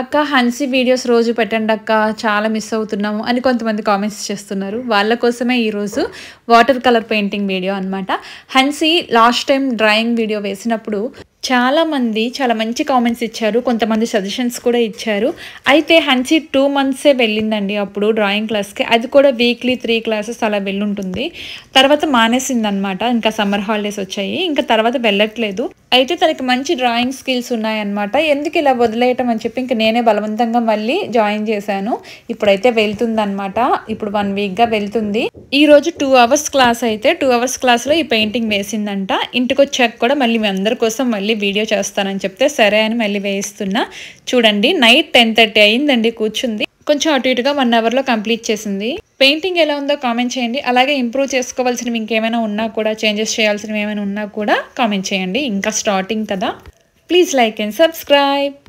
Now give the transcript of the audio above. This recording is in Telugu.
అక్క హన్సీ వీడియోస్ రోజు పెట్టండి అక్క, చాలా మిస్ అవుతున్నాము అని కొంతమంది కామెంట్స్ చేస్తున్నారు. వాళ్ళ కోసమే ఈరోజు వాటర్ కలర్ పెయింటింగ్ వీడియో అనమాట. హన్సీ లాస్ట్ టైం డ్రాయింగ్ వీడియో వేసినప్పుడు చాలామంది చాలా మంచి కామెంట్స్ ఇచ్చారు, కొంతమంది సజెషన్స్ కూడా ఇచ్చారు. అయితే హన్సీ 2 monthsే వెళ్ళిందండి అప్పుడు డ్రాయింగ్ క్లాస్కి. అది కూడా వీక్లీ 3 classes అలా వెళ్ళుంటుంది. తర్వాత మానేసింది అనమాట. ఇంకా సమ్మర్ హాలిడేస్ వచ్చాయి, ఇంకా తర్వాత వెళ్ళట్లేదు. అయితే తనకి మంచి డ్రాయింగ్ స్కిల్స్ ఉన్నాయన్నమాట. ఎందుకు ఇలా వదిలేయటం అని చెప్పి ఇంక నేనే బలవంతంగా మళ్ళీ జాయిన్ చేశాను. ఇప్పుడైతే వెళ్తుందనమాట. ఇప్పుడు 1 weekగా వెళ్తుంది. ఈరోజు 2 hours క్లాస్ అయితే 2 hours క్లాస్లో ఈ పెయింటింగ్ వేసిందంట. ఇంటికి వచ్చాక కూడా మళ్ళీ మీ అందరి కోసం మళ్ళీ వీడియో చేస్తానని చెప్తే సరే అని మళ్ళీ వేయిస్తున్నా. చూడండి, నైట్ 10:30 అయిందండి కూర్చుంది. కొంచెం అటు ఇటుగా 1 hourలో కంప్లీట్ చేసింది. పెయింటింగ్ ఎలా ఉందో కామెంట్ చేయండి. అలాగే ఇంప్రూవ్ చేసుకోవాల్సినవి ఇంకేమైనా ఉన్నా కూడా, చేంజెస్ చేయాల్సినవి ఏమైనా ఉన్నా కూడా కామెంట్ చేయండి. ఇంకా స్టార్టింగ్ కదా. Please like and subscribe.